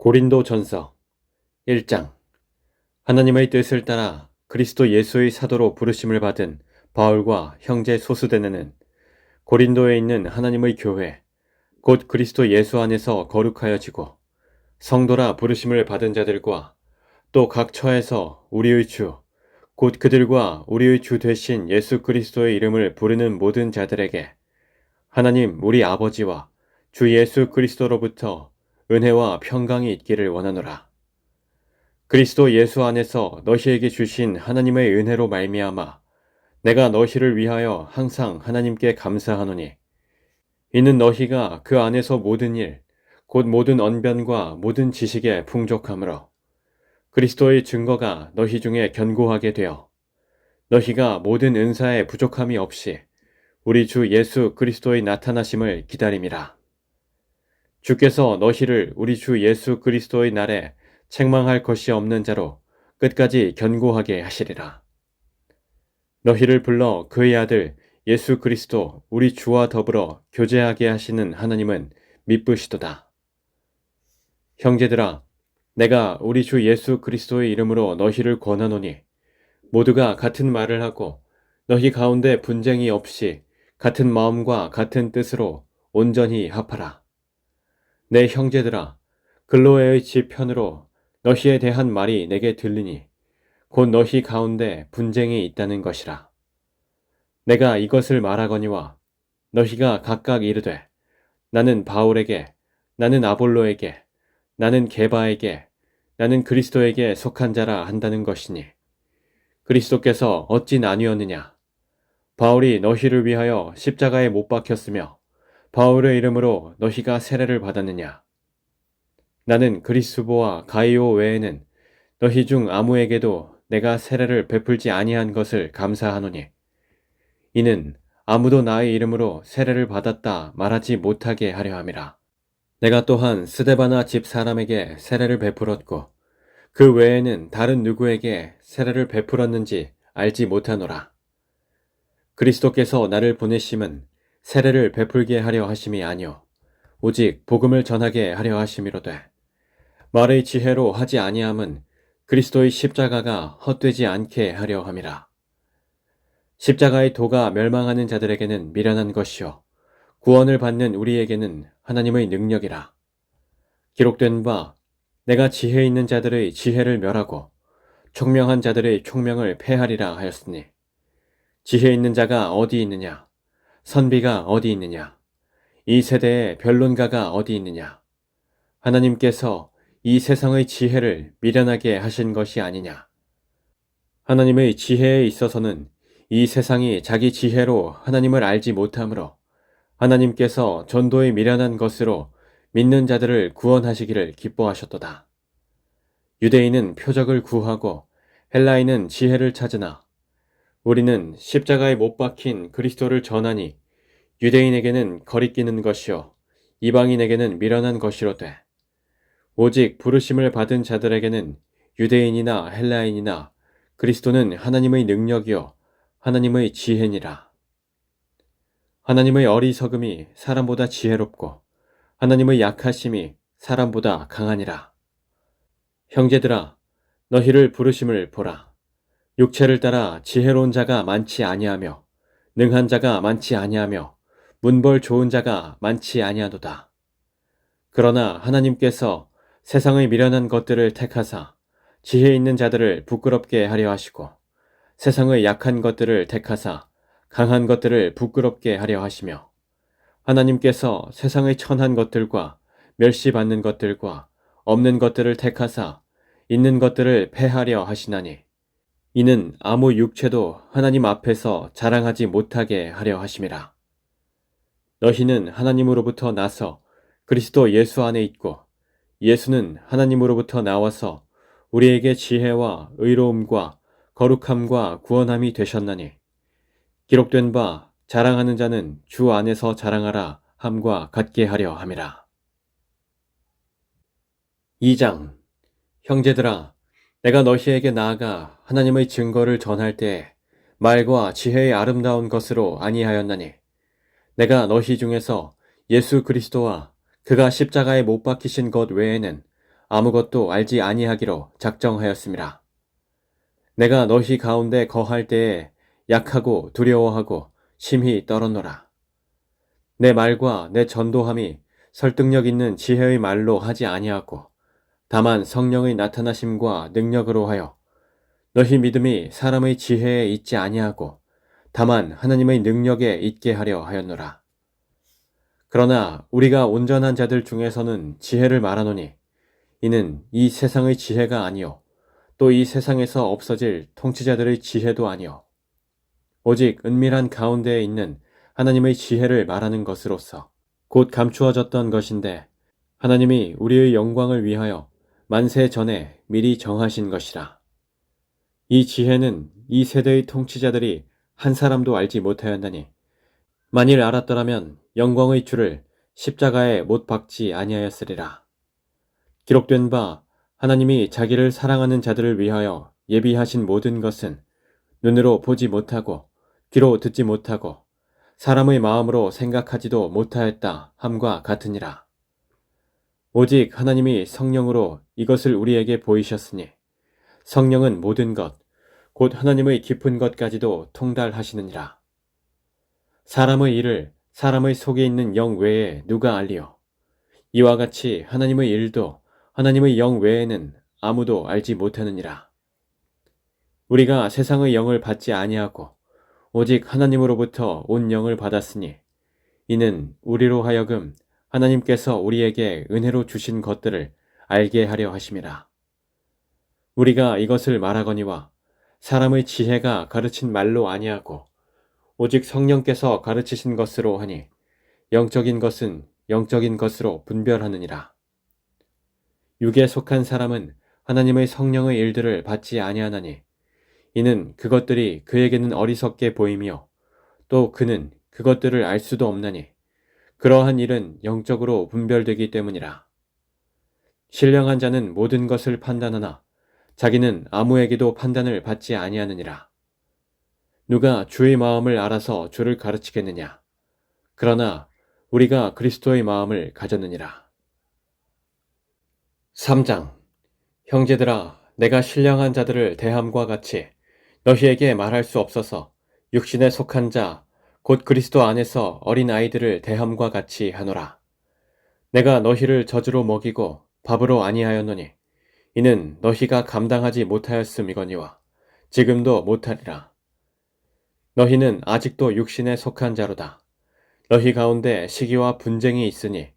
고린도전서 1장. 하나님의 뜻을 따라 그리스도 예수의 사도로 부르심을 받은 바울과 형제 소수대네는 고린도에 있는 하나님의 교회, 곧 그리스도 예수 안에서 거룩하여지고 성도라 부르심을 받은 자들과 또 각 처에서 우리의 주, 곧 그들과 우리의 주 되신 예수 그리스도의 이름을 부르는 모든 자들에게 하나님 우리 아버지와 주 예수 그리스도로부터 은혜와 평강이 있기를 원하노라. 그리스도 예수 안에서 너희에게 주신 하나님의 은혜로 말미암아 내가 너희를 위하여 항상 하나님께 감사하노니, 이는 너희가 그 안에서 모든 일, 곧 모든 언변과 모든 지식에 풍족함으로 그리스도의 증거가 너희 중에 견고하게 되어 너희가 모든 은사에 부족함이 없이 우리 주 예수 그리스도의 나타나심을 기다림이라. 주께서 너희를 우리 주 예수 그리스도의 날에 책망할 것이 없는 자로 끝까지 견고하게 하시리라. 너희를 불러 그의 아들 예수 그리스도 우리 주와 더불어 교제하게 하시는 하나님은 미쁘시도다. 형제들아, 내가 우리 주 예수 그리스도의 이름으로 너희를 권하노니 모두가 같은 말을 하고 너희 가운데 분쟁이 없이 같은 마음과 같은 뜻으로 온전히 합하라. 내 형제들아, 글로에의 집 편으로 너희에 대한 말이 내게 들리니 곧 너희 가운데 분쟁이 있다는 것이라. 내가 이것을 말하거니와 너희가 각각 이르되 나는 바울에게, 나는 아볼로에게, 나는 게바에게, 나는 그리스도에게 속한 자라 한다는 것이니 그리스도께서 어찌 나뉘었느냐? 바울이 너희를 위하여 십자가에 못 박혔으며 바울의 이름으로 너희가 세례를 받았느냐? 나는 그리스보와 가이오 외에는 너희 중 아무에게도 내가 세례를 베풀지 아니한 것을 감사하노니, 이는 아무도 나의 이름으로 세례를 받았다 말하지 못하게 하려 함이라. 내가 또한 스데바나 집 사람에게 세례를 베풀었고 그 외에는 다른 누구에게 세례를 베풀었는지 알지 못하노라. 그리스도께서 나를 보내심은 세례를 베풀게 하려 하심이 아니요 오직 복음을 전하게 하려 하심이로되, 말의 지혜로 하지 아니함은 그리스도의 십자가가 헛되지 않게 하려 함이라. 십자가의 도가 멸망하는 자들에게는 미련한 것이요 구원을 받는 우리에게는 하나님의 능력이라. 기록된 바 내가 지혜 있는 자들의 지혜를 멸하고 총명한 자들의 총명을 패하리라 하였으니, 지혜 있는 자가 어디 있느냐? 선비가 어디 있느냐? 이 세대에 변론가가 어디 있느냐? 하나님께서 이 세상의 지혜를 미련하게 하신 것이 아니냐? 하나님의 지혜에 있어서는 이 세상이 자기 지혜로 하나님을 알지 못하므로 하나님께서 전도의 미련한 것으로 믿는 자들을 구원하시기를 기뻐하셨도다. 유대인은 표적을 구하고 헬라인은 지혜를 찾으나 우리는 십자가에 못 박힌 그리스도를 전하니 유대인에게는 거리끼는 것이요 이방인에게는 미련한 것이로되, 오직 부르심을 받은 자들에게는 유대인이나 헬라인이나 그리스도는 하나님의 능력이요 하나님의 지혜니라. 하나님의 어리석음이 사람보다 지혜롭고 하나님의 약하심이 사람보다 강하니라. 형제들아, 너희를 부르심을 보라. 육체를 따라 지혜로운 자가 많지 아니하며 능한 자가 많지 아니하며 문벌 좋은 자가 많지 아니하도다. 그러나 하나님께서 세상의 미련한 것들을 택하사 지혜 있는 자들을 부끄럽게 하려 하시고 세상의 약한 것들을 택하사 강한 것들을 부끄럽게 하려 하시며, 하나님께서 세상의 천한 것들과 멸시받는 것들과 없는 것들을 택하사 있는 것들을 패하려 하시나니, 이는 아무 육체도 하나님 앞에서 자랑하지 못하게 하려 하심이라. 너희는 하나님으로부터 나서 그리스도 예수 안에 있고 예수는 하나님으로부터 나와서 우리에게 지혜와 의로움과 거룩함과 구원함이 되셨나니, 기록된 바 자랑하는 자는 주 안에서 자랑하라 함과 같게 하려 함이라. 2장. 형제들아, 내가 너희에게 나아가 하나님의 증거를 전할 때에 말과 지혜의 아름다운 것으로 아니하였나니, 내가 너희 중에서 예수 그리스도와 그가 십자가에 못 박히신 것 외에는 아무것도 알지 아니하기로 작정하였습니다. 내가 너희 가운데 거할 때에 약하고 두려워하고 심히 떨었노라. 내 말과 내 전도함이 설득력 있는 지혜의 말로 하지 아니하고 다만 성령의 나타나심과 능력으로 하여 너희 믿음이 사람의 지혜에 있지 아니하고 다만 하나님의 능력에 있게 하려 하였노라. 그러나 우리가 온전한 자들 중에서는 지혜를 말하노니 이는 이 세상의 지혜가 아니요 또 이 세상에서 없어질 통치자들의 지혜도 아니요 오직 은밀한 가운데에 있는 하나님의 지혜를 말하는 것으로서 곧 감추어졌던 것인데 하나님이 우리의 영광을 위하여 만세 전에 미리 정하신 것이라. 이 지혜는 이 세대의 통치자들이 한 사람도 알지 못하였나니 만일 알았더라면 영광의 주를 십자가에 못 박지 아니하였으리라. 기록된 바 하나님이 자기를 사랑하는 자들을 위하여 예비하신 모든 것은 눈으로 보지 못하고 귀로 듣지 못하고 사람의 마음으로 생각하지도 못하였다 함과 같으니라. 오직 하나님이 성령으로 이것을 우리에게 보이셨으니 성령은 모든 것, 곧 하나님의 깊은 것까지도 통달하시느니라. 사람의 일을 사람의 속에 있는 영 외에 누가 알리요? 이와 같이 하나님의 일도 하나님의 영 외에는 아무도 알지 못하느니라. 우리가 세상의 영을 받지 아니하고 오직 하나님으로부터 온 영을 받았으니 이는 우리로 하여금 하나님께서 우리에게 은혜로 주신 것들을 알게 하려 하심이라. 우리가 이것을 말하거니와 사람의 지혜가 가르친 말로 아니하고 오직 성령께서 가르치신 것으로 하니 영적인 것은 영적인 것으로 분별하느니라. 육에 속한 사람은 하나님의 성령의 일들을 받지 아니하나니 이는 그것들이 그에게는 어리석게 보이며 또 그는 그것들을 알 수도 없나니 그러한 일은 영적으로 분별되기 때문이라. 신령한 자는 모든 것을 판단하나 자기는 아무에게도 판단을 받지 아니하느니라. 누가 주의 마음을 알아서 주를 가르치겠느냐? 그러나 우리가 그리스도의 마음을 가졌느니라. 3장. 형제들아, 내가 신령한 자들을 대함과 같이 너희에게 말할 수 없어서 육신에 속한 자, 곧 그리스도 안에서 어린 아이들을 대함과 같이 하노라. 내가 너희를 젖으로 먹이고 밥으로 아니하였노니 이는 너희가 감당하지 못하였음이거니와 지금도 못하리라. 너희는 아직도 육신에 속한 자로다. 너희 가운데 시기와 분쟁이 있으니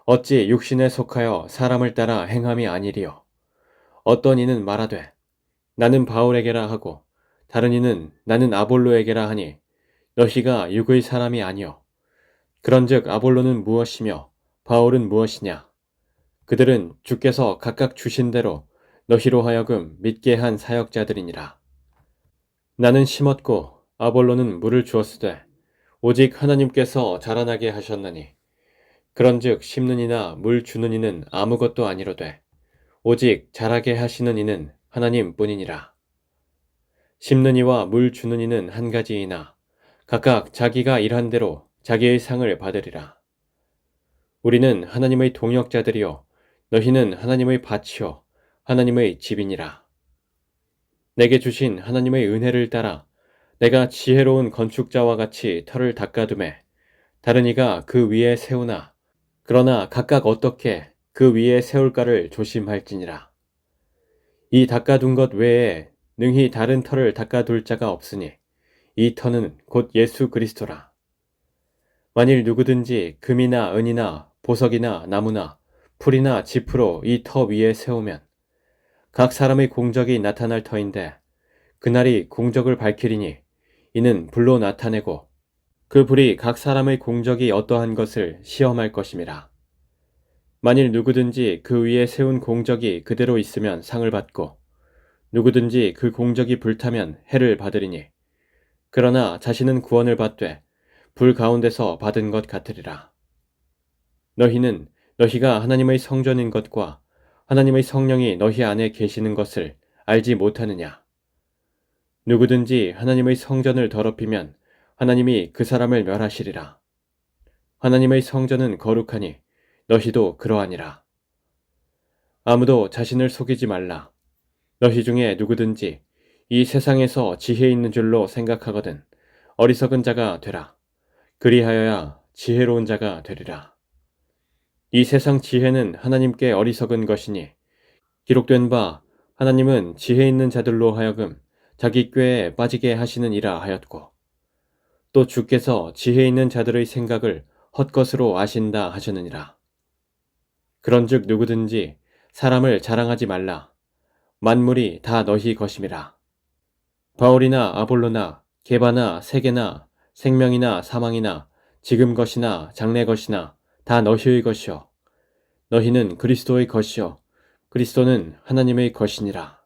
어찌 육신에 속하여 사람을 따라 행함이 아니리요. 어떤 이는 말하되 나는 바울에게라 하고 다른 이는 나는 아볼로에게라 하니 너희가 육의 사람이 아니요. 그런즉 아볼로는 무엇이며 바울은 무엇이냐? 그들은 주께서 각각 주신 대로 너희로 하여금 믿게 한 사역자들이니라. 나는 심었고 아볼로는 물을 주었으되 오직 하나님께서 자라나게 하셨나니 그런즉 심는 이나 물 주는 이는 아무것도 아니로되 오직 자라게 하시는 이는 하나님뿐이니라. 심는 이와 물 주는 이는 한 가지이나 각각 자기가 일한 대로 자기의 상을 받으리라. 우리는 하나님의 동역자들이요 너희는 하나님의 밭이요 하나님의 집이니라. 내게 주신 하나님의 은혜를 따라 내가 지혜로운 건축자와 같이 터를 닦아두매 다른 이가 그 위에 세우나 그러나 각각 어떻게 그 위에 세울까를 조심할지니라. 이 닦아둔 것 외에 능히 다른 터를 닦아둘 자가 없으니 이 터는 곧 예수 그리스도라. 만일 누구든지 금이나 은이나 보석이나 나무나 풀이나 짚으로 이 터 위에 세우면 각 사람의 공적이 나타날 터인데 그날이 공적을 밝히리니 이는 불로 나타내고 그 불이 각 사람의 공적이 어떠한 것을 시험할 것임이라. 만일 누구든지 그 위에 세운 공적이 그대로 있으면 상을 받고 누구든지 그 공적이 불타면 해를 받으리니 그러나 자신은 구원을 받되 불 가운데서 받은 것 같으리라. 너희는 너희가 하나님의 성전인 것과 하나님의 성령이 너희 안에 계시는 것을 알지 못하느냐? 누구든지 하나님의 성전을 더럽히면 하나님이 그 사람을 멸하시리라. 하나님의 성전은 거룩하니 너희도 그러하니라. 아무도 자신을 속이지 말라. 너희 중에 누구든지 이 세상에서 지혜 있는 줄로 생각하거든 어리석은 자가 되라. 그리하여야 지혜로운 자가 되리라. 이 세상 지혜는 하나님께 어리석은 것이니 기록된 바 하나님은 지혜 있는 자들로 하여금 자기 꾀에 빠지게 하시느니라 하였고, 또 주께서 지혜 있는 자들의 생각을 헛것으로 아신다 하셨느니라. 그런즉 누구든지 사람을 자랑하지 말라. 만물이 다 너희 것임이라. 바울이나 아볼로나 게바나 세게나 생명이나 사망이나 지금 것이나 장래 것이나 다 너희의 것이요 너희는 그리스도의 것이요 그리스도는 하나님의 것이니라.